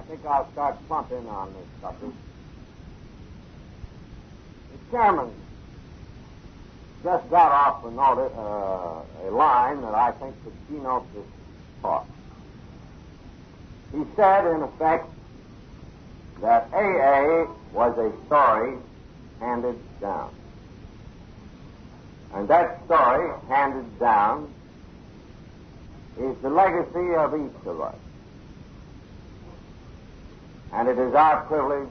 think I'll start plump in on this subject. The chairman just got off a line that I think could keynote this talk. He said, in effect, that AA was a story handed down. And that story handed down is the legacy of each of us. And it is our privilege,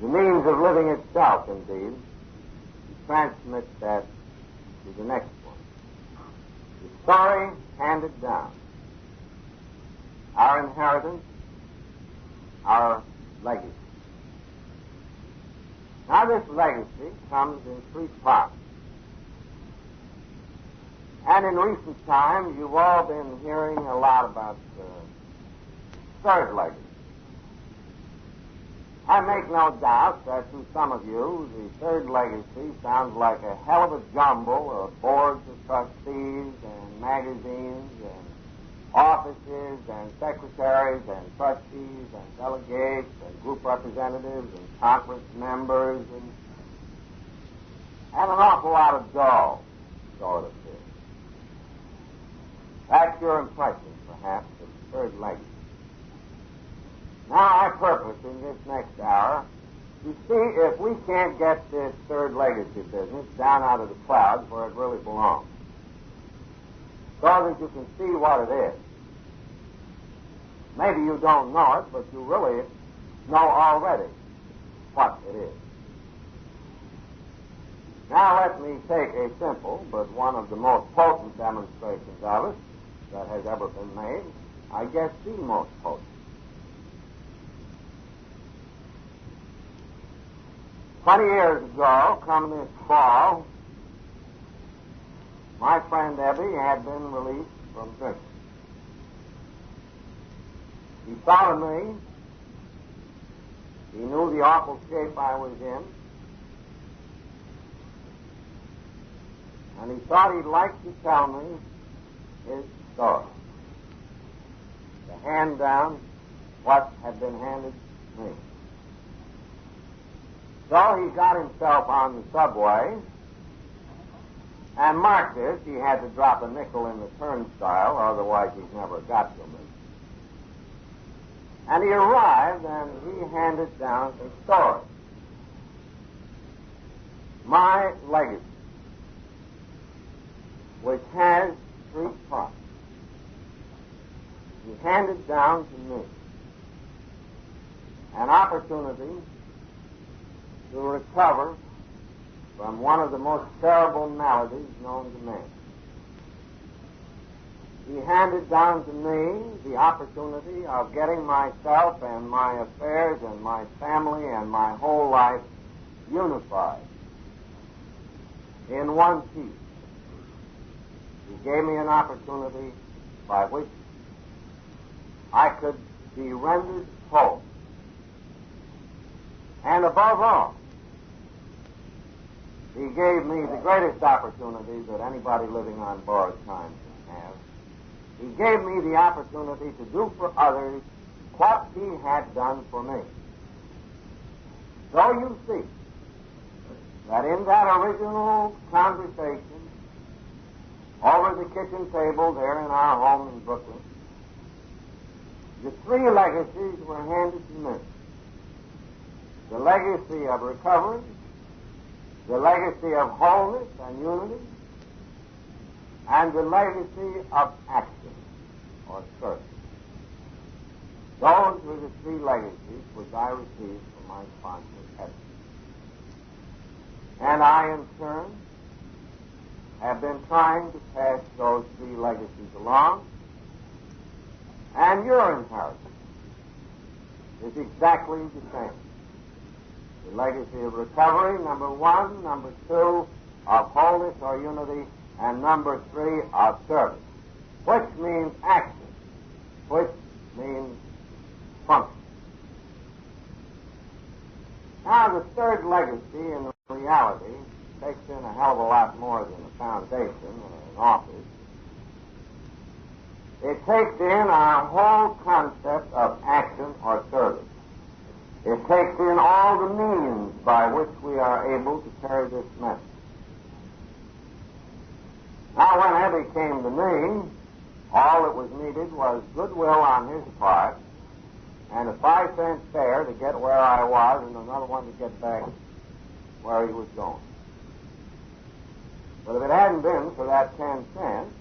the means of living itself, indeed, to transmit that to the next one. The story handed down, our inheritance, our legacy. Now, this legacy comes in three parts. And in recent times, you've all been hearing a lot about third legacy. I make no doubt that to some of you, the third legacy sounds like a hell of a jumble of boards of trustees and magazines and offices and secretaries and trustees and delegates and group representatives and conference members and an awful lot of dough, so it appears. That's your impression, perhaps, of the third legacy. Now, I purpose in this next hour to see if we can't get this third legacy business down out of the clouds where it really belongs, so that you can see what it is. Maybe you don't know it, but you really know already what it is. Now let me take a simple, but one of the most potent demonstrations of it that has ever been made, I guess the most potent. 20 years ago, come this fall, my friend Ebby had been released from prison. He thought of me. He knew the awful shape I was in. And he thought he'd like to tell me his story. To hand down what had been handed to me. So he got himself on the subway and marked this. He had to drop a nickel in the turnstile, otherwise he'd never got to me. And he arrived and he handed down a story. My legacy, which has three parts. He handed down to me an opportunity to recover from one of the most terrible maladies known to man. He handed down to me the opportunity of getting myself and my affairs and my family and my whole life unified in one piece. He gave me an opportunity by which I could be rendered whole. And above all, he gave me the greatest opportunity that anybody living on borrowed time can have. He gave me the opportunity to do for others what he had done for me. So you see that in that original conversation over the kitchen table there in our home in Brooklyn, the three legacies were handed to me. The legacy of recovery, the legacy of wholeness and unity, and the legacy of action or service. Those were the three legacies which I received from my sponsor, Edison. And I, in turn, have been trying to pass those three legacies along, and your inheritance is exactly the same. The legacy of recovery, number one, number two, of wholeness or unity, and number three, of service, which means action, which means function. Now, the third legacy, in reality, takes in a hell of a lot more than a foundation or an office. It takes in our whole concept of action or service. It takes in all the means by which we are able to carry this message. Now, when Eddie came to me, all that was needed was goodwill on his part and a 5-cent fare to get where I was and another one to get back where he was going. But if it hadn't been for that 10 cents,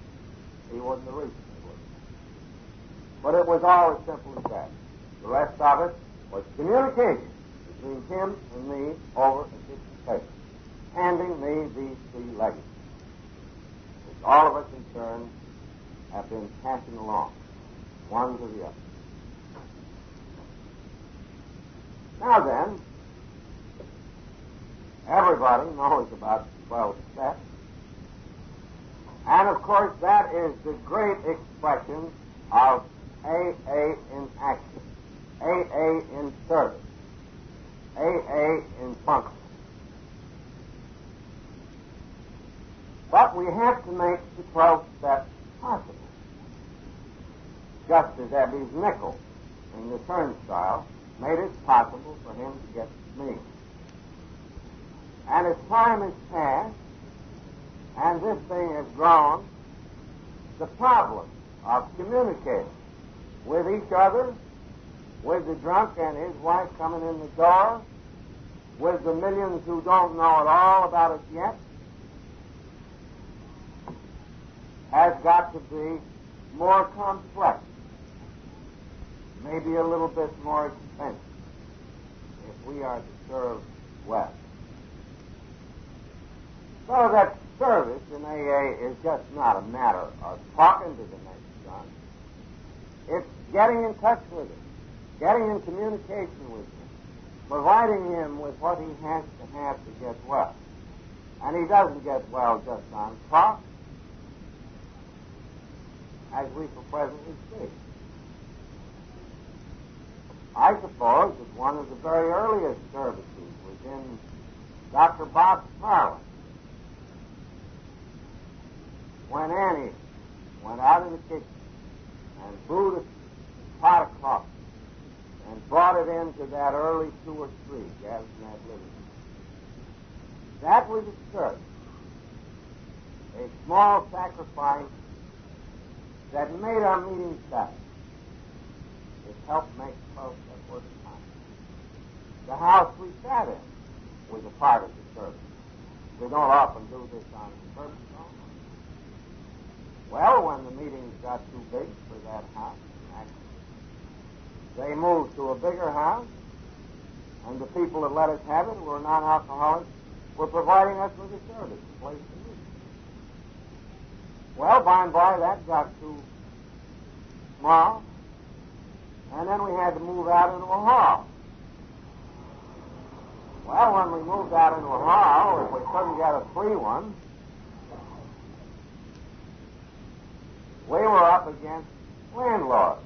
he wouldn't have reached me. But it was all as simple as that. The rest of it was communication between him and me over a piece of paper, handing me these 3 legacies, which all of us in turn have been passing along, one to the other. Now then, everybody knows about the 12 steps. And of course, that is the great expression of AA in action, AA in service, AA in function. But we have to make the 12 steps possible. Just as Ebbie's nickel in the turnstile made it possible for him to get to me. And as time has passed, and this thing has grown, the problem of communicating with each other, with the drunk and his wife coming in the door, with the millions who don't know at all about it yet, has got to be more complex, maybe a little bit more expensive, if we are to serve well. So that service in AA is just not a matter of talking to the next son. It's getting in touch with him, getting in communication with him, providing him with what he has to have to get well. And he doesn't get well just on talk, as we for presently see. I suppose that one of the very earliest services was in Dr. Bob's parlor, when Annie went out in the kitchen and brewed a pot of coffee and brought it into that early 2 or 3 gathered in that living room. That was a service, a small sacrifice that made our meetings better. It helped make folks at work time. The house we sat in was a part of the service. We don't often do this on purpose. Well, when the meetings got too big for that house, they moved to a bigger house, and the people that let us have it, who were non-alcoholics, were providing us with a service, a place to meet. Well, by and by, that got too small, and then we had to move out into a hall. Well, when we moved out into a hall, if we couldn't get a free one, we were up against landlords.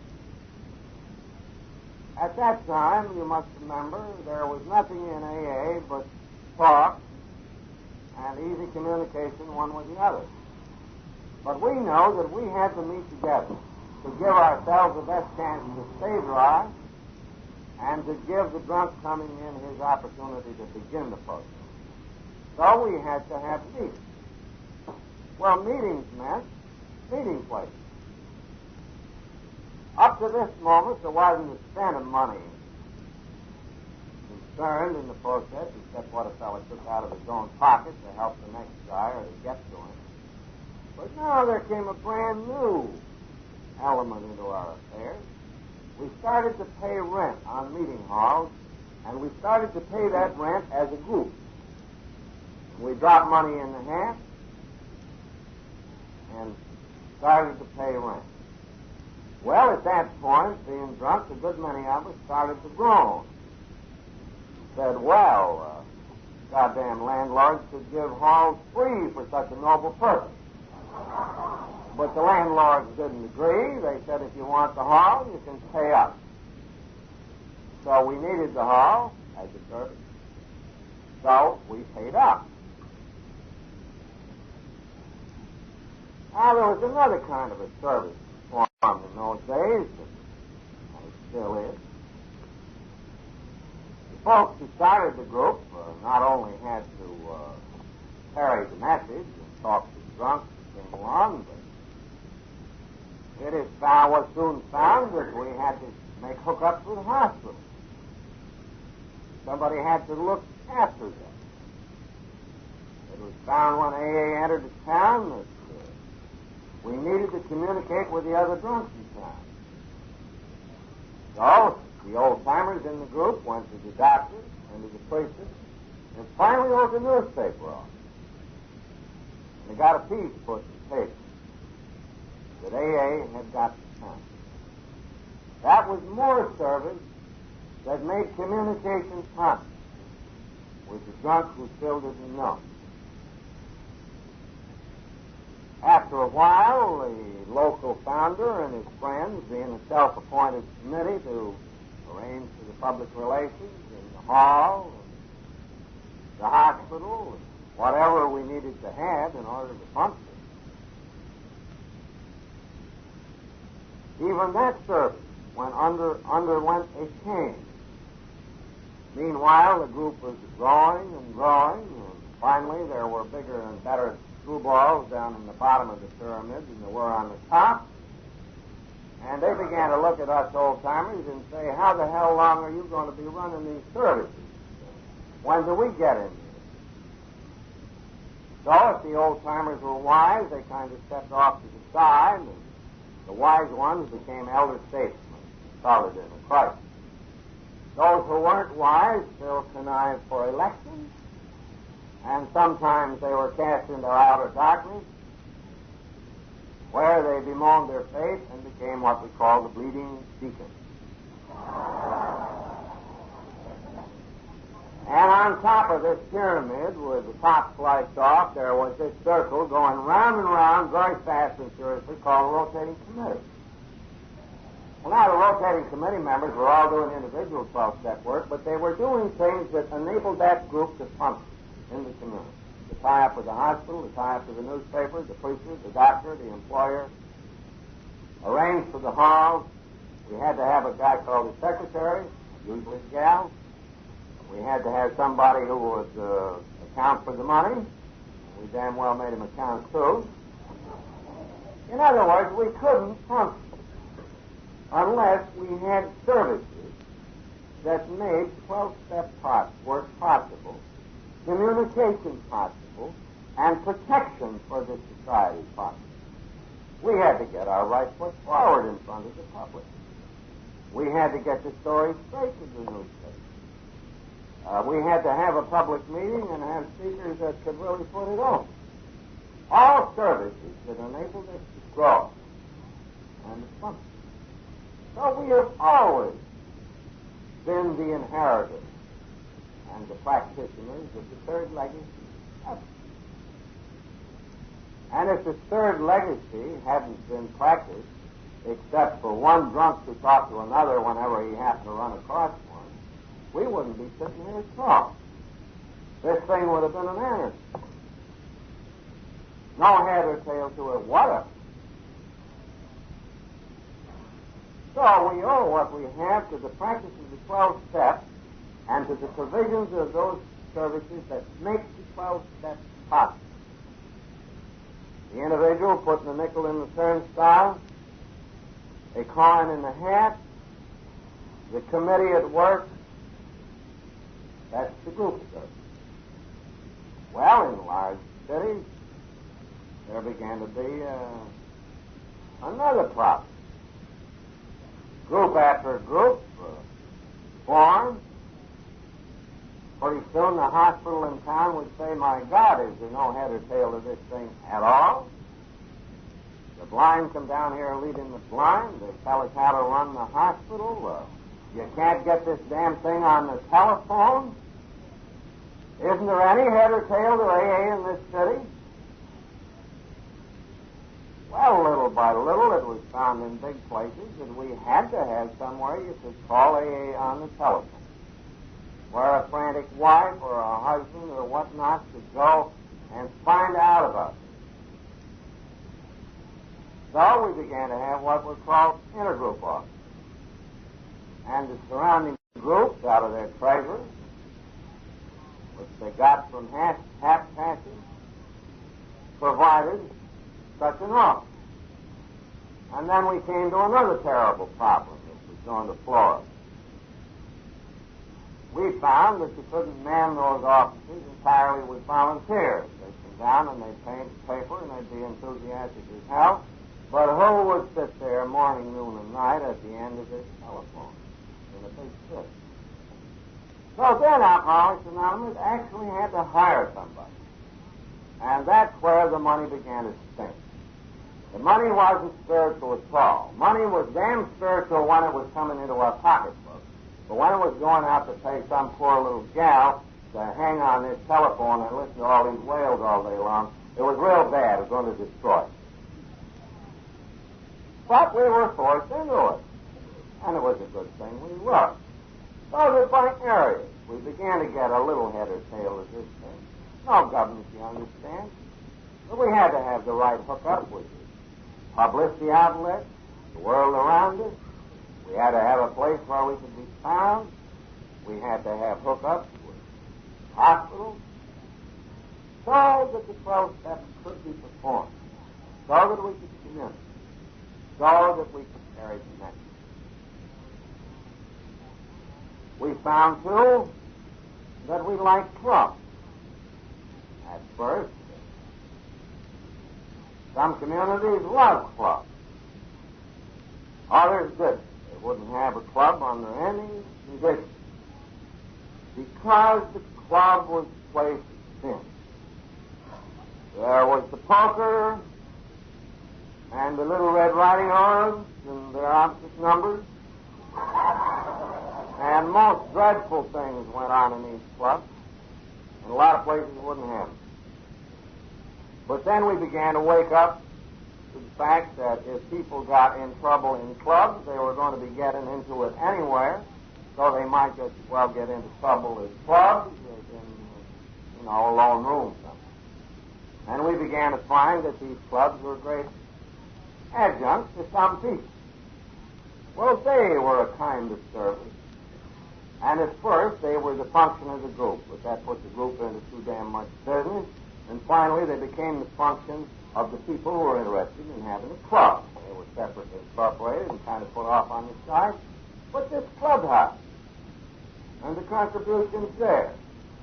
At that time, you must remember, there was nothing in AA but talk and easy communication one with the other. But we know that we had to meet together to give ourselves the best chance to stay dry and to give the drunk coming in his opportunity to begin the process. So we had to have meetings. Well, meetings meant meeting places. Up to this moment, there wasn't a cent of money concerned in the process, except what a fellow took out of his own pocket to help the next guy or to get to him. But now there came a brand new element into our affairs. We started to pay rent on meeting halls, and we started to pay that rent as a group. We dropped money in the hat and started to pay rent. Well, at that point, being drunk, a good many of us started to groan. Said, well, goddamn landlords should give halls free for such a noble purpose. But the landlords didn't agree. They said, if you want the hall, you can pay up. So we needed the hall as a service. So we paid up. Now, there was another kind of a service formed in those days, and it still is. The folks who started the group not only had to carry the message and talk to the drunks who came along, but was soon found that we had to make hookups with the hospital. Somebody had to look after them. It was found when AA entered the town that we needed to communicate with the other drunks in town. So, the old-timers in the group went to the doctor and to the priestess and finally wrote the newspaper off. And they got a piece put in the paper that AA had got to town. That was more service that made communication possible with the drunk who still didn't know. After a while, the local founder and his friends, being a self-appointed committee to arrange for the public relations in the hall, and the hospital, and whatever we needed to have in order to function. Even that service underwent a change. Meanwhile, the group was growing and growing, and finally there were bigger and better screwballs down in the bottom of the pyramid than there were on the top. And they began to look at us old-timers and say, how the hell long are you going to be running these services? When do we get in here? So if the old-timers were wise, they kind of stepped off to the side, and the wise ones became elder statesmen, solid in the Christ. Those who weren't wise still connived for elections, and sometimes they were cast into outer darkness, where they bemoaned their fate and became what we call the bleeding deacons. And on top of this pyramid, with the top sliced off, there was this circle going round and round very fast and furiously called a rotating committee. Well, now, the rotating committee members were all doing individual 12-step work, but they were doing things that enabled that group to function in the community. To tie up with the hospital, to tie up with the newspaper, the preacher, the doctor, the employer, arrange for the halls. We had to have a guy called the secretary, usually a gal. We had to have somebody who would account for the money. We damn well made him account, too. In other words, we couldn't function unless we had services that made 12-step work possible, communication possible, and protection for this society possible. We had to get our right foot forward in front of the public. We had to get the story straight to the newspaper. We had to have a public meeting and have speakers that could really put it on. All services that enabled us to grow and to function. So we have always been the inheritors and the practitioners of the third legacy. And if the third legacy hadn't been practiced, except for one drunk to talk to another whenever he happened to run across one, we wouldn't be sitting here at all. This thing would have been an anarchy. No head or tail to it whatever. So we owe what we have to the practice of the 12 steps and to the provisions of those services that make the 12 steps possible. The individual putting a nickel in the turnstile, a coin in the hat, the committee at work, that's the group service. Well, in large cities, there began to be another problem. Group after group formed. Pretty soon the hospital in town would say, my God, is there no head or tail to this thing at all? The blind come down here leading the blind. They tell us how to run the hospital. You can't get this damn thing on the telephone. Isn't there any head or tail to AA in this city? Well, little by little, it was found in big places that we had to have somewhere you could call AA on the telephone, where a frantic wife or a husband or whatnot could go and find out about So we began to have what were called intergroup offices. And the surrounding groups, out of their treasury, which they got from haphazard, provided such an office. And then we came to another terrible problem which was going to floor us. We found that you couldn't man those offices entirely with volunteers. They'd come down and they'd paint paper and they'd be enthusiastic as hell. But who would sit there morning, noon, and night at the end of this telephone in a big city? So then Alcoholics Anonymous actually had to hire somebody. And that's where the money began to stink. The money wasn't spiritual at all. Money was damn spiritual when it was coming into our pocketbook. But when it was going out to pay some poor little gal to hang on this telephone and listen to all these wails all day long, it was real bad. It was going to destroy us. But we were forced into it. And it was a good thing we were. So that by areas, we began to get a little head or tail of this thing. No government, you understand. But we had to have the right hookup with the publicity outlets, the world around us. We had to have a place where we could be found. We had to have hookups with hospitals so that the 12 steps could be performed, so that we could communicate, so that we could carry the message. We found, too, that we liked clubs. At first, some communities love clubs. Others didn't. They wouldn't have a club under any conditions because the club was a place of sin. There was the poker and the Little Red Riding Hoods and their opposite numbers. And most dreadful things went on in these clubs. And a lot of places wouldn't have them. But then we began to wake up to the fact that if people got in trouble in clubs, they were going to be getting into it anywhere. So they might just as well get into trouble in clubs as in, a lone room somewhere. And we began to find that these clubs were great adjuncts to some people. Well, they were a kind of service. And at first, they were the function of the group, but that put the group into too damn much business. And finally, they became the function of the people who were interested in having a club. They were separately incorporated and kind of put off on the side. But this clubhouse, and the contributions there,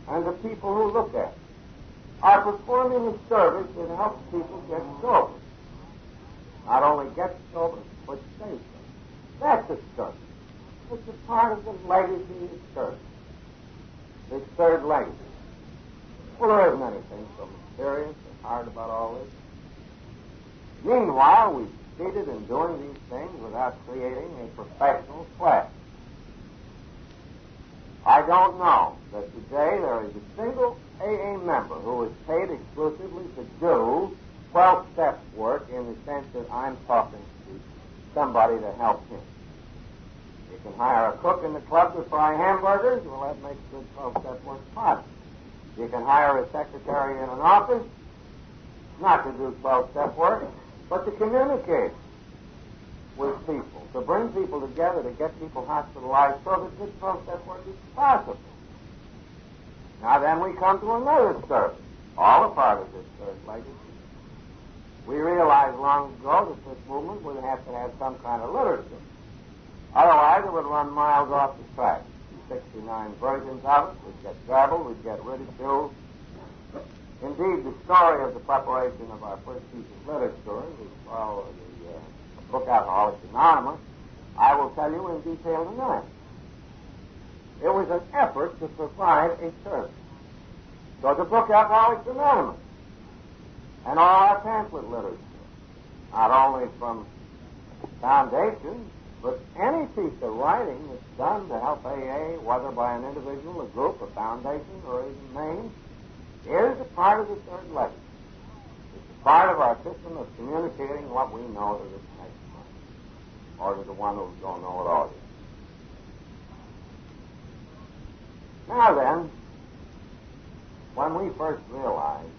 and the people who look at it, are performing a service that helps people get sober. Not only get sober, but stay sober. That's a service. It's a part of the legacy of service. This third legacy. Well, there isn't anything so mysterious or hard about all this. Meanwhile, we succeeded in doing these things without creating a professional class. I don't know that today there is a single AA member who is paid exclusively to do 12-step work in the sense that I'm talking to somebody to help him. You can hire a cook in the club to fry hamburgers. Well, that makes good 12-step work possible. You can hire a secretary in an office, not to do 12-step work, but to communicate with people, to bring people together, to get people hospitalized so that this 12-step work is possible. Now then we come to another service, all a part of this third legacy. We realized long ago that this movement would have to have some kind of literature. Otherwise, it would run miles off the track. 69 versions of it would get garbled, would get ridiculed. Indeed, the story of the preparation of our first piece of literature, the book Alcoholics Anonymous, I will tell you in detail tonight. It was an effort to provide a service. So the book Alcoholics Anonymous and all our pamphlet literature, not only from Foundation, but any piece of writing that's done to help AA, whether by an individual, a group, a foundation, or even Maine, is a part of the third legacy. It's a part of our system of communicating what we know to this next one, or to the one who don't know it all yet. Now then, when we first realized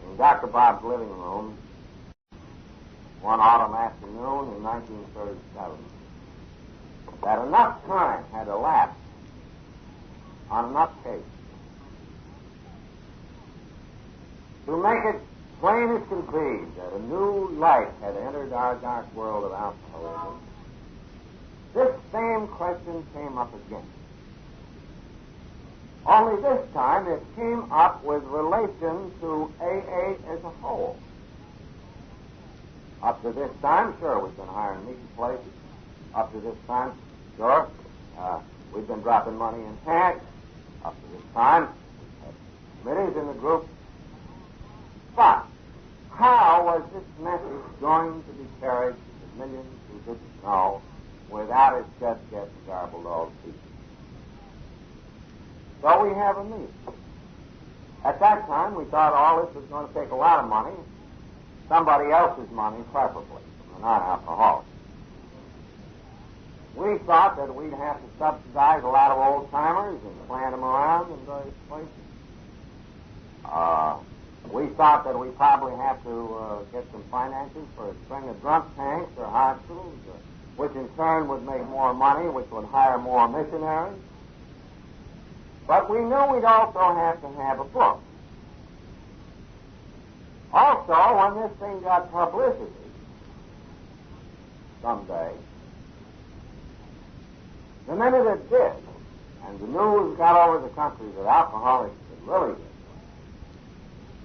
in Dr. Bob's living room one autumn afternoon in 1937 that enough time had elapsed on enough cases to make it plain as can be that a new light had entered our dark world of alcoholism. This same question came up again. Only this time it came up with relation to AA as a whole. Up to this time, sure, we've been hiring meeting places. Up to this time, sure, we've been dropping money in hats. Up to this time, we've had committees in the group. But how was this message going to be carried to the millions who didn't know without it just getting garbled all to pieces? So we have a meeting. At that time, we thought all this was going to take a lot of money, somebody else's money preferably, from the non-alcoholics. We thought that we'd have to subsidize a lot of old-timers and plant them around in various places. We thought that we probably have to get some finances for a string of drunk tanks or hospitals, which in turn would make more money, which would hire more missionaries. But we knew we'd also have to have a book. Also, when this thing got publicity someday, the minute it did, and the news got over the country that alcoholics could really get,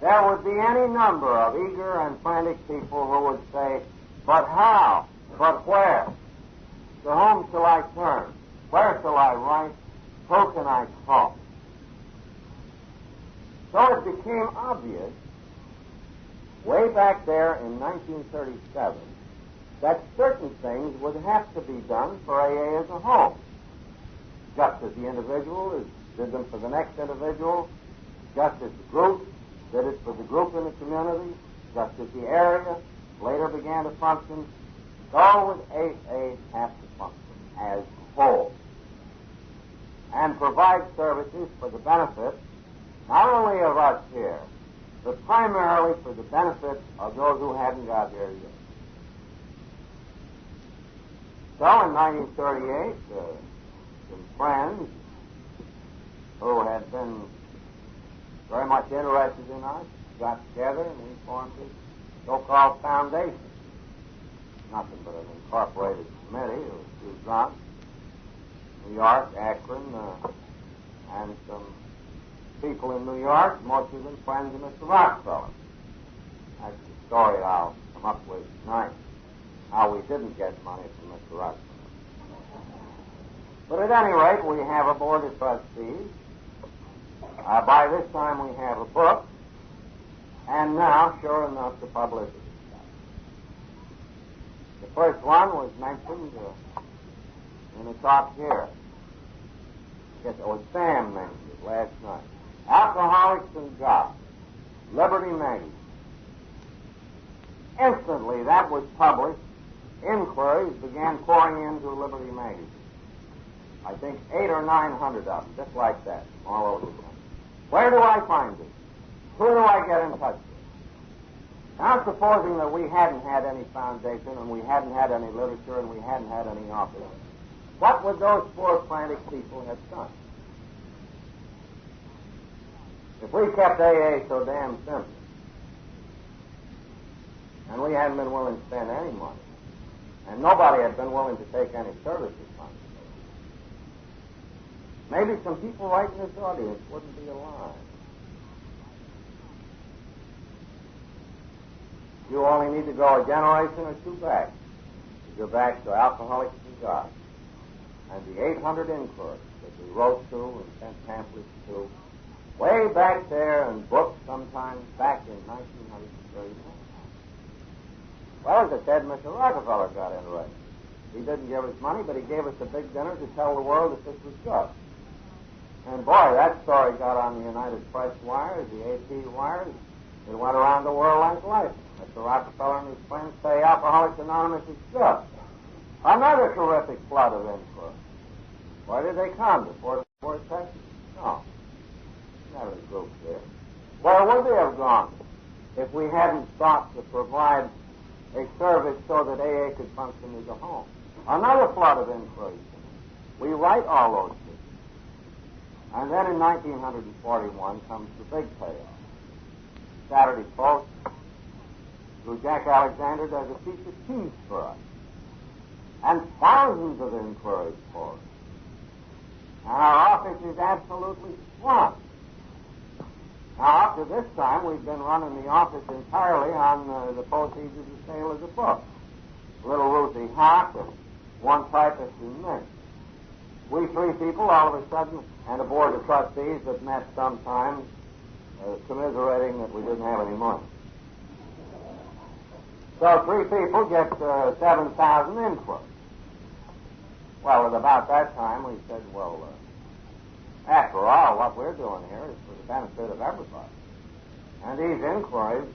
there would be any number of eager and frantic people who would say, but how? But where? To whom shall I turn? Where shall I write? Who can I call? So it became obvious, way back there in 1937, that certain things would have to be done for AA as a whole. Just as the individual did them for the next individual, just as the group did it for the group in the community, just as the area later began to function, so would AA have to function as a whole and provide services for the benefit not only of us here, but primarily for the benefit of those who hadn't got here yet. So in 1938, some friends who had been very much interested in us got together and we formed this so-called foundation. Nothing but an incorporated committee of a few drunks, New York, Akron, and some people in New York, most of them friends of Mr. Rockefeller. That's the story I'll come up with tonight, how we didn't get money from Mr. Rockefeller. But at any rate, we have a board of trustees. By this time, we have a book, and now, sure enough, the publicity. The first one was mentioned in a talk here. I guess it was Sam mentioned it last night. Alcoholics and God, Liberty Magazine. Instantly, that was published. Inquiries began pouring into Liberty Magazine. I think 800 or 900 of them, just like that, all over the country. Where do I find it? Who do I get in touch with? Now, supposing that we hadn't had any foundation and we hadn't had any literature and we hadn't had any office, what would those poor frantic people have done? If we kept AA so damn simple, and we hadn't been willing to spend any money, and nobody had been willing to take any service responsibility, maybe some people right in this audience wouldn't be alive. You only need to go a generation or two back to go back to Alcoholics and God, and the 800 inquiries that we wrote to and sent pamphlets to, way back there in books sometimes back in 1939. Well, as I said, Mr. Rockefeller got interested. He didn't give us money, but he gave us a big dinner to tell the world that this was good. And boy, that story got on the United Press wires, the AP wires. It went around the world like lightning. Mr. Rockefeller and his friends say Alcoholics Anonymous is good. Another terrific flood of inquiry. Where did they come? To Fort Texas? No. Never the group there. Where would they have gone if we hadn't sought to provide a service so that AA could function as a home. Another flood of inquiries. We write all those things. And then in 1941 comes the big payoff. Saturday Post, through Jack Alexander, does a piece of piece for us. And thousands of inquiries for us. And our office is absolutely swamped. Now, up to this time, we've been running the office entirely on the proceeds of the sale of the book. Little Ruthie Hart and one typist and me. We three people, all of a sudden, and a board of trustees that met sometimes, commiserating that we didn't have any money. So 3 people get 7,000 inquiries. Well, at about that time, we said, well, after all, what we're doing here is for the benefit of everybody. And these inquiries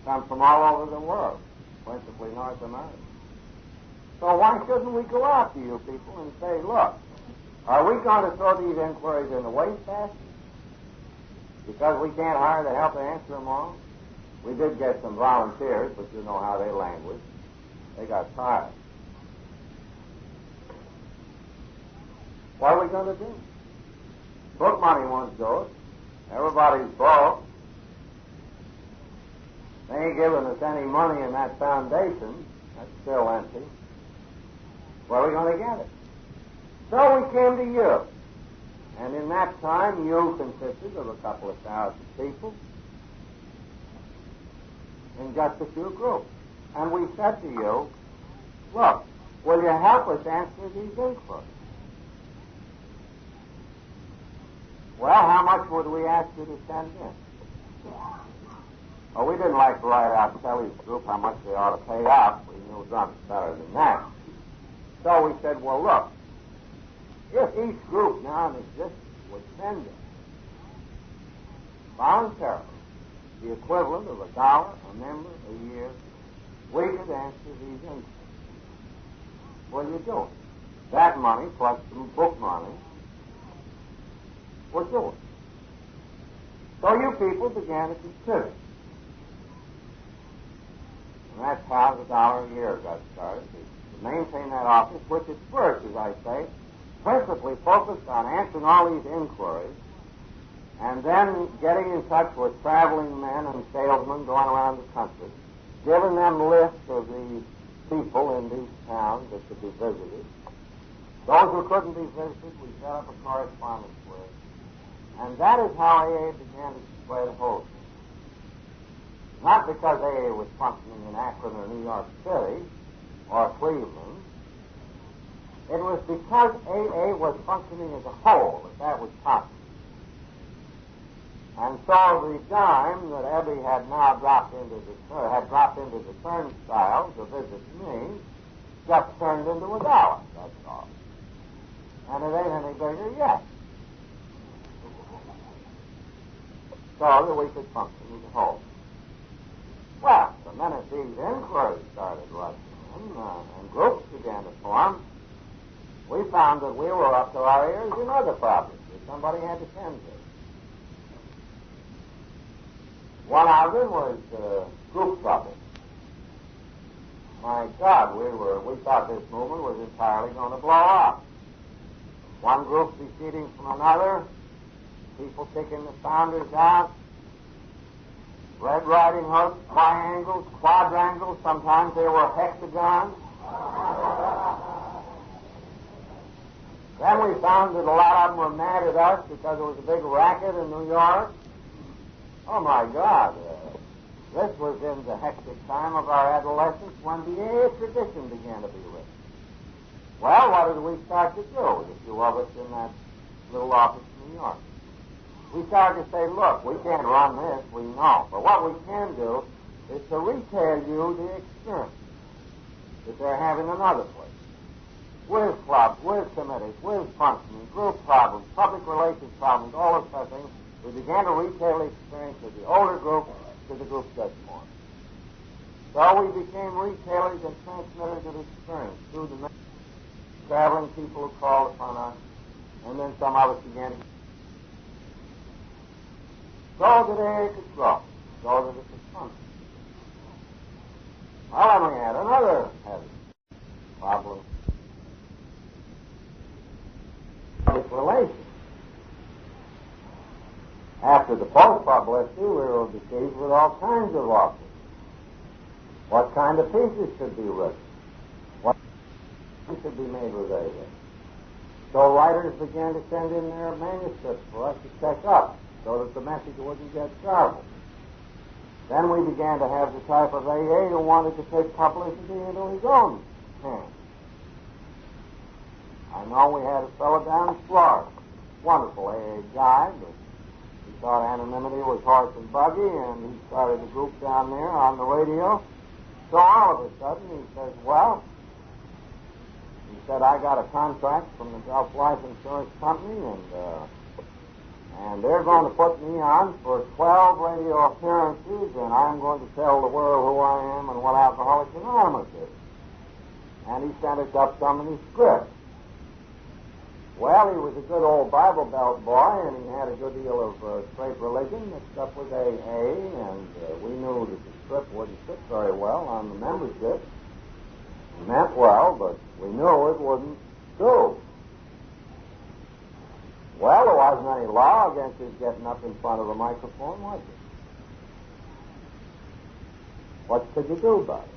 come from all over the world, principally North America. So why shouldn't we go out to you people and say, look, are we going to throw these inquiries in the wastebasket because we can't hire the help to answer them all? We did get some volunteers, but you know how they languish. They got tired. What are we going to do? Book money won't do it. Everybody's broke. They ain't giving us any money in that foundation. That's still empty. Where are we going to get it? So we came to you. And in that time, you consisted of a couple of thousand people in just a few groups. And we said to you, look, will you help us answer these inquiries? Well, how much would we ask you to send in? Well, we didn't like to write out Kelly's group how much they ought to pay out. We knew drunks better than that. So we said, well, look, if each group now in existence would send in voluntarily the equivalent of $1 a member a year, we could answer these inquiries. What are you doing? That money plus some book money would do it. So you people began to consider. And that's how the $1 a year got started, to maintain that office, which at first, as I say, principally focused on answering all these inquiries and then getting in touch with traveling men and salesmen going around the country, giving them lists of the people in these towns that could be visited. Those who couldn't be visited, we set up a correspondence with. And that is how AA began to spread wholesale. Not because AA was functioning in Akron or New York City or Cleveland. It was because AA was functioning as a whole that was possible. And so the dime that Ebby had now dropped into the turnstile to visit me just turned into $1, that's all. And it ain't any bigger yet. So that we could function as a whole. Well, the minute these inquiries started rushing in and groups began to form, we found that we were up to our ears in other problems that somebody had to tend to. One of them was group trouble. My God, we thought this movement was entirely going to blow up. One group seceding from another, people kicking the founders out, Red Riding Hoods, triangles, quadrangles, sometimes they were hexagons. Then we found that a lot of them were mad at us because there was a big racket in New York. Oh, my God. This was in the hectic time of our adolescence when the AA tradition began to be written. Well, what did we start to do, the few of us in that little office in New York? We started to say, look, we can't run this, we know. But what we can do is to retail you the experience that they're having in other places. With clubs, with committees, with functioning, group problems, public relations problems, all those kind of things. We began to retail the experience of the older group to the group just formed. So we became retailers and transmitters of experience through the traveling people who called upon us, and then some of us began to so that AA could grow, so that it could function. Well, then we had another heavy problem. With relations. After the Post publicity, we were besieged with all kinds of offers. What kind of pieces should be written? What should be made with AA? So writers began to send in their manuscripts for us to check up so that the message wouldn't get garbled. Then we began to have the type of AA who wanted to take publicity into his own hands. I know we had a fellow down in Florida, wonderful AA guy, but he thought anonymity was horse and buggy, and he started a group down there on the radio. So all of a sudden he says, well, he said, I got a contract from the Gulf Life Insurance Company, and they're going to put me on for 12 radio appearances, and I'm going to tell the world who I am and what Alcoholics Anonymous is. And he sent us up some of his scripts. Well, he was a good old Bible Belt boy, and he had a good deal of straight religion mixed up with AA, and we knew that the script wouldn't fit very well on the membership. It meant well, but we knew it wouldn't do. Well, there wasn't any law against his getting up in front of a microphone, was there? What could you do about it?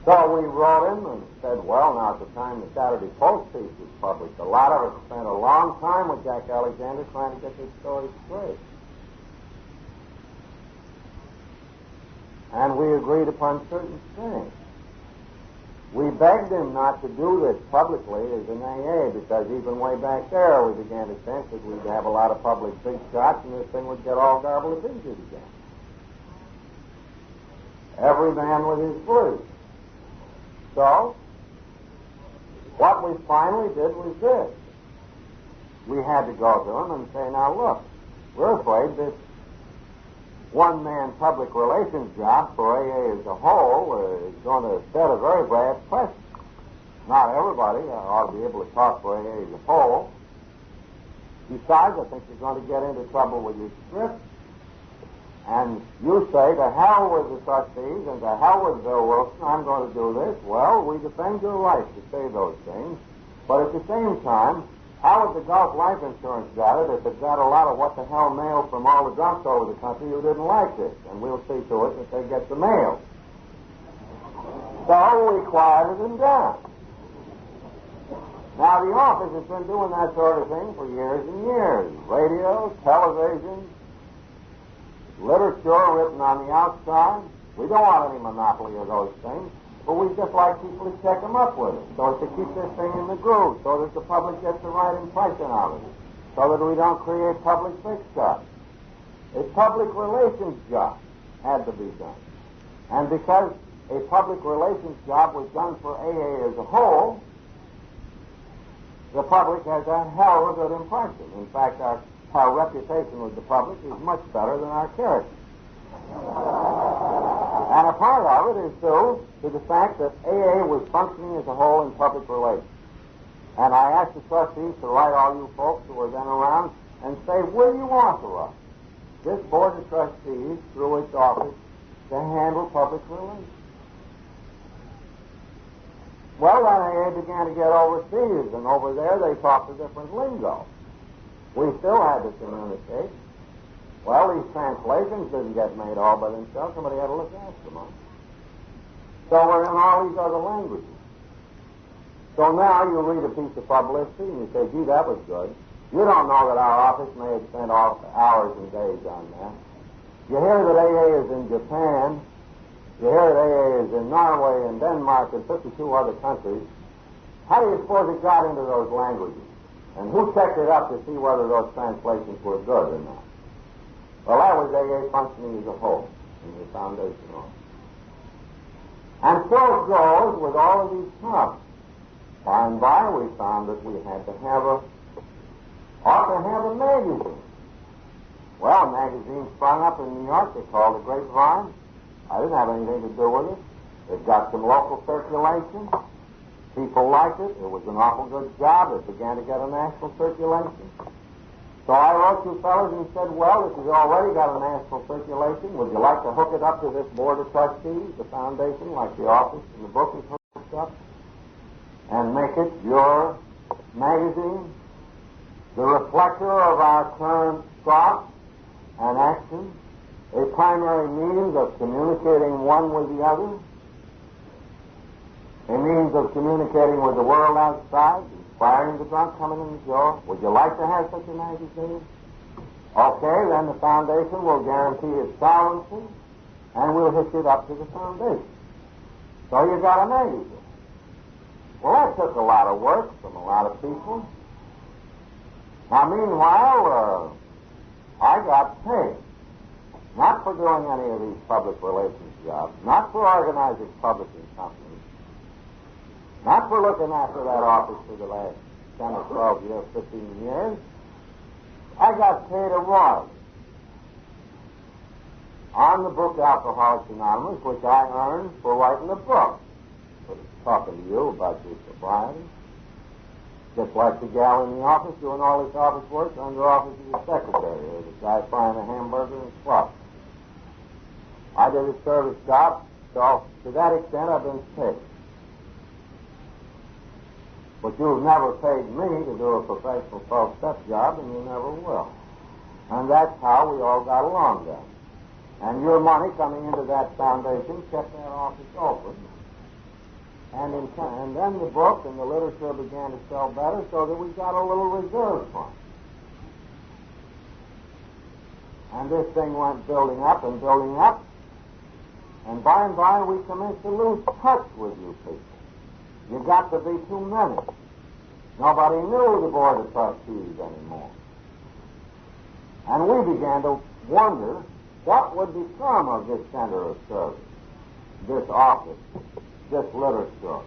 So we wrote him and said, well, now at the time the Saturday Post piece was published, a lot of us spent a long time with Jack Alexander trying to get this story straight. And we agreed upon certain things. We begged him not to do this publicly as an AA, because even way back there we began to sense that we'd have a lot of public big shots and this thing would get all garbled to pieces again. Every man with his blues. So, what we finally did was this. We had to go to him and say, now look, we're afraid this one-man public relations job for AA as a whole is going to set a very bad precedent. Not everybody ought to be able to talk for AA as a whole. Besides, I think you're going to get into trouble with your script. And you say, to hell with the trustees and to hell with Bill Wilson, I'm going to do this. Well, we defend your right to say those things. But at the same time, how would the Gulf Life Insurance got it if it got a lot of what-the-hell mail from all the drunks over the country who didn't like this? And we'll see to it that they get the mail. So we quieted them down. Now, the office has been doing that sort of thing for years and years. Radio, television, literature written on the outside. We don't want any monopoly of those things, but we just like people to check them up with it, so as to keep this thing in the groove, so that the public gets the right impression of it, so that we don't create public fix-ups. A public relations job had to be done. And because a public relations job was done for AA as a whole, the public has a hell of a good impression. In fact, our reputation with the public is much better than our character. And a part of it is due to the fact that AA was functioning as a whole in public relations. And I asked the trustees to write all you folks who were then around and say, will you authorize this board of trustees through its office to handle public relations? Well, then AA began to get overseas, and over there they talked a different lingo. We still had to communicate. Well, these translations didn't get made all by themselves. Somebody had to look after them. So we're in all these other languages. So now you read a piece of publicity and you say, gee, that was good. You don't know that our office may have spent hours and days on that. You hear that AA is in Japan. You hear that AA is in Norway and Denmark and 52 other countries. How do you suppose it got into those languages? And who checked it up to see whether those translations were good or not? Well, that was AA functioning as a whole in the foundation office. And so it goes with all of these problems. By and by, we found that we ought to have a magazine. Well, a magazine sprung up in New York. They called it Grapevine. I didn't have anything to do with it. It got some local circulation. People liked it. It was an awful good job. It began to get a national circulation. So I wrote you fellas and said, well, this has already got a national circulation. Would you like to hook it up to this board of trustees, the foundation, like the office and the book is hooked up, and make it your magazine, the reflector of our current thought and action, a primary means of communicating one with the other, a means of communicating with the world outside, inspiring the drunk coming in the door. Would you like to have such a magazine? Okay, then the foundation will guarantee its solvency, and we'll hitch it up to the foundation. So you got a magazine. Well, that took a lot of work from a lot of people. Now, meanwhile, I got paid. Not for doing any of these public relations jobs, not for organizing publishing companies, not for looking after that office for the last 10 or 12 years, 15 years. I got paid a royalty on the book Alcoholics Anonymous, which I earned for writing a book. For talking to you about your sobriety. Just like the gal in the office doing all this office work under office of the secretary, or the guy frying a hamburger and slush. I did a service job, so to that extent I've been paid. But you've never paid me to do a professional 12-step job, and you never will. And that's how we all got along then. And your money coming into that foundation kept that office open. And then the book and the literature began to sell better, so that we got a little reserve fund. And this thing went building up and building up. And by we commenced to lose touch with you people. You got to be too many. Nobody knew the board of trustees anymore. And we began to wonder what would become of this center of service, this office, this literature,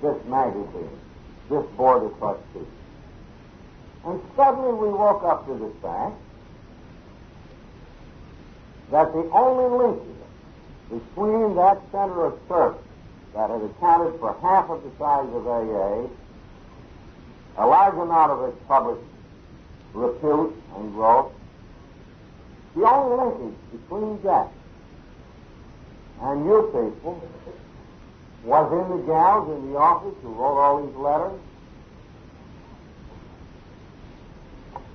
this magazine, this board of trustees. And suddenly we woke up to the fact that the only linkage between that center of service that had accounted for half of the size of AA, a large amount of its public repute and growth, the only linkage between that and you people was in the gals in the office who wrote all these letters.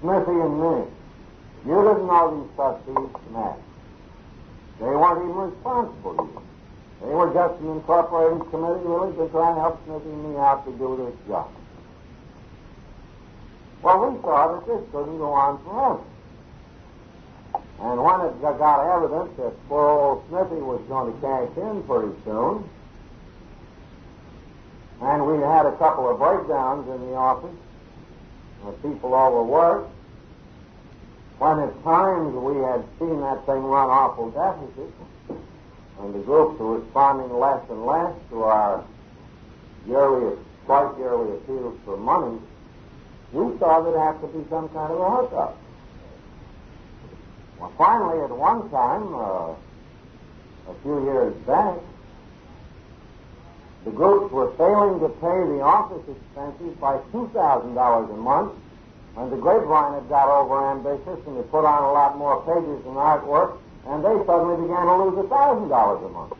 Smithy and me. You didn't know these trustees, Matt. They weren't even responsible to you. They were just an incorporated committee really to try and help Smithy and me out to do this job. Well, we saw that this couldn't go on forever. And when it got evident that poor old Smithy was going to cash in pretty soon, and we had a couple of breakdowns in the office, people overworked, when at times we had seen that thing run awful deficit, and the groups were responding less and less to our twice yearly appeals for money, we saw there'd have to be some kind of a hookup. Well, finally, at one time, a few years back, the groups were failing to pay the office expenses by $2,000 a month, and the Grapevine had got over-ambitious and had put on a lot more pages and artwork, and they suddenly began to lose $1,000 a month.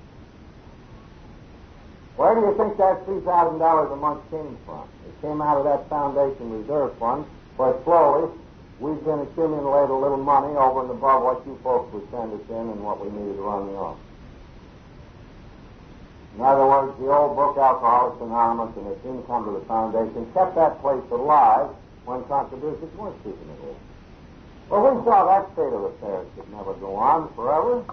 Where do you think that $3,000 a month came from? It came out of that foundation reserve fund, where slowly we've been accumulating a little money over and above what you folks would send us in and what we needed to run the office. In other words, the old book Alcoholics Anonymous and its income to the foundation kept that place alive when contributions weren't keeping it alive. Well, we saw that state of affairs could never go on forever.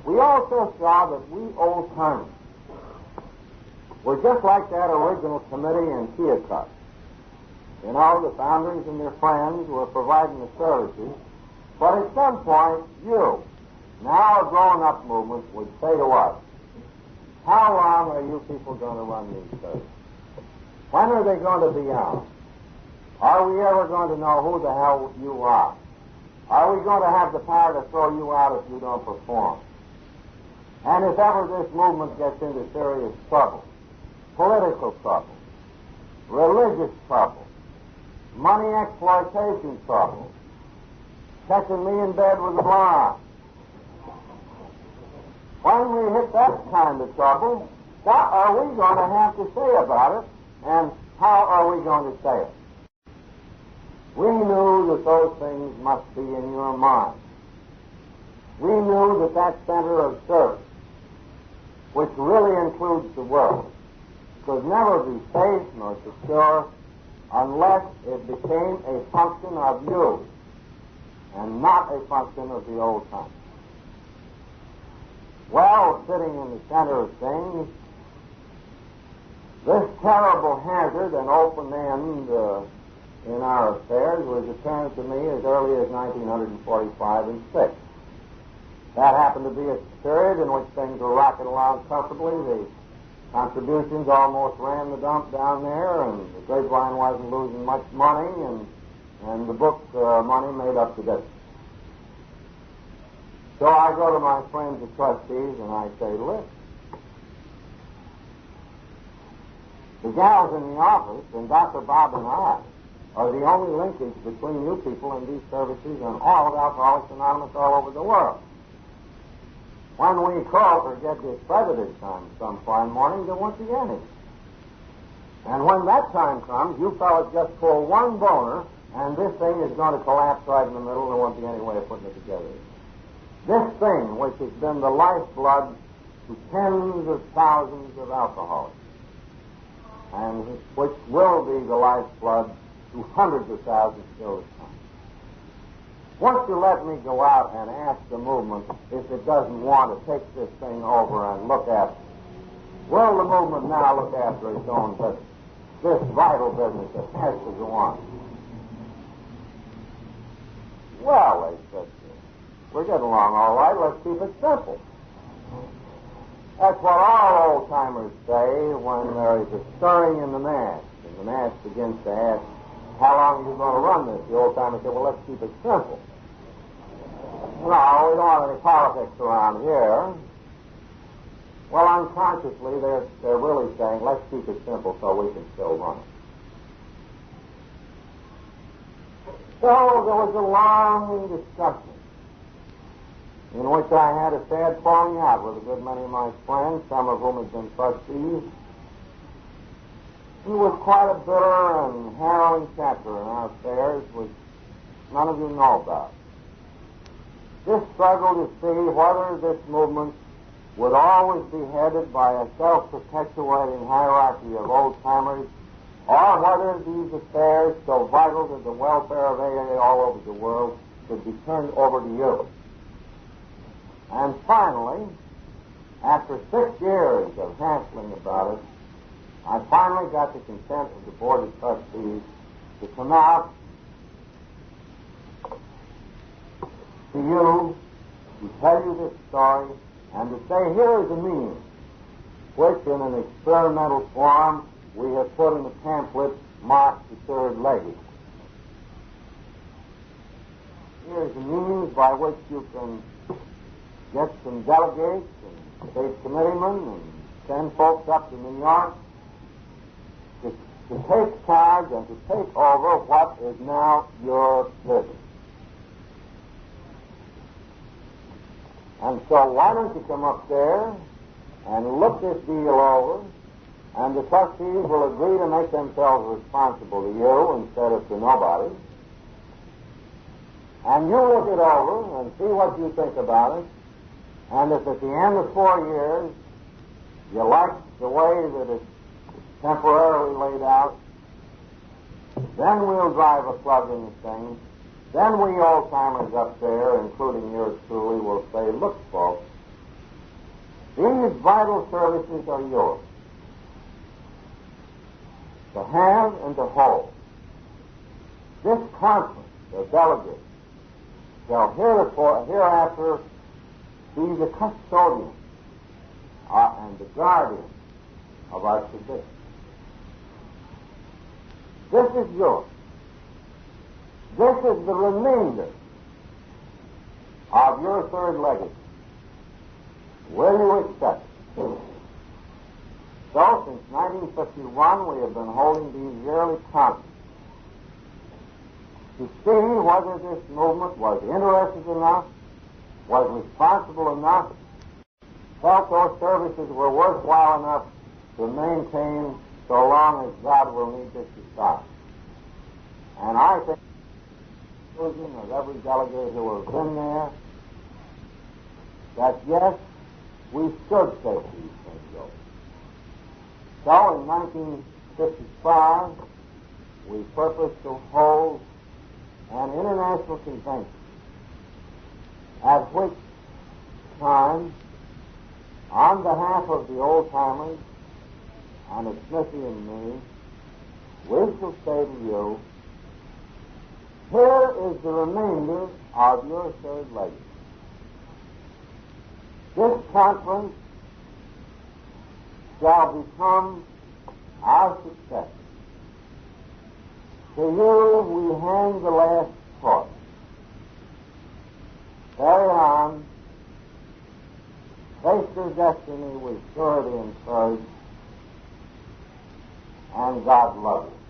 We also saw that we old-timers were just like that original committee in Keokuk. You know, the founders and their friends were providing the services, but at some point, you, now a grown-up movement, would say to us, how long are you people going to run these services? When are they going to be out? Are we ever going to know who the hell you are? Are we going to have the power to throw you out if you don't perform? And if ever this movement gets into serious trouble, political trouble, religious trouble, money exploitation trouble, catching me in bed with a blonde. When we hit that kind of trouble, what are we going to have to say about it, and how are we going to say it? We knew that those things must be in your mind. We knew that that center of service, which really includes the world, could never be safe nor secure unless it became a function of you and not a function of the old time. Well, sitting in the center of things, this terrible hazard and open end in our affairs was apparent to me as early as 1945 and 6. That happened to be a period in which things were rocking along comfortably. The contributions almost ran the dump down there, and the grapevine wasn't losing much money, and the book money made up the difference. So I go to my friends the trustees and I say, listen, the gals in the office and Dr. Bob and I are the only linkage between you people and these services and all of Alcoholics Anonymous all over the world. When we call or get discredited some fine morning, there won't be any. And when that time comes, you fellas just pull one boner, and this thing is going to collapse right in the middle, and there won't be any way of putting it together. This thing, which has been the lifeblood to tens of thousands of alcoholics, and which will be the lifeblood to hundreds of thousands still to come. Won't you let me go out and ask the movement if it doesn't want to take this thing over and look at it? Will the movement now look after its own business, this vital business that has to go on? Well, they said, we're getting along all right. Let's keep it simple. That's what all old-timers say when there is a stirring in the mass, and the mass begins to ask, how long are you going to run this? The old-timers say, well, let's keep it simple. No, we don't have any politics around here. Well, unconsciously, they're really saying, let's keep it simple so we can still run it. So there was a long discussion in which I had a sad falling out with a good many of my friends, some of whom had been trustees. It was quite a bitter and harrowing chapter in our affairs, which none of you know about. This struggle to see whether this movement would always be headed by a self-perpetuating hierarchy of old-timers, or whether these affairs, so vital to the welfare of AA all over the world, could be turned over to you. And finally, after 6 years of hassling about it, I finally got the consent of the Board of Trustees to come out to you, to tell you this story, and to say, here is a means, which in an experimental form we have put in a pamphlet marked the third legacy. Here is a means by which you can get some delegates and state committeemen and send folks up to New York to take charge and to take over what is now your business. And so why don't you come up there and look this deal over, and the trustees will agree to make themselves responsible to you instead of to nobody. And you look it over and see what you think about it. And if at the end of 4 years you like the way that it's temporarily laid out, then we'll drive a plug in the thing. Then we old-timers up there, including yours truly, will say, look, folks, these vital services are yours, to have and to hold. This conference of delegates shall hereafter be the custodian and the guardian of our tradition. This is yours. This is the remainder of your third legacy. Will you accept it? So, since 1951, we have been holding these yearly conferences. to see whether this movement was interested enough, was responsible enough, felt those services were worthwhile enough to maintain so long as God will need this to stop. And I think the conclusion of every delegate who has been there that yes, we should take these things over. So in 1955, we purposed to hold an international convention, at which time, on behalf of the old-timers, and it's Smithy and me, we shall say to you, here is the remainder of your third legacy. This conference shall become our successor. To you we hand the last torch. Carry on, face your destiny with surety and courage, and God love you.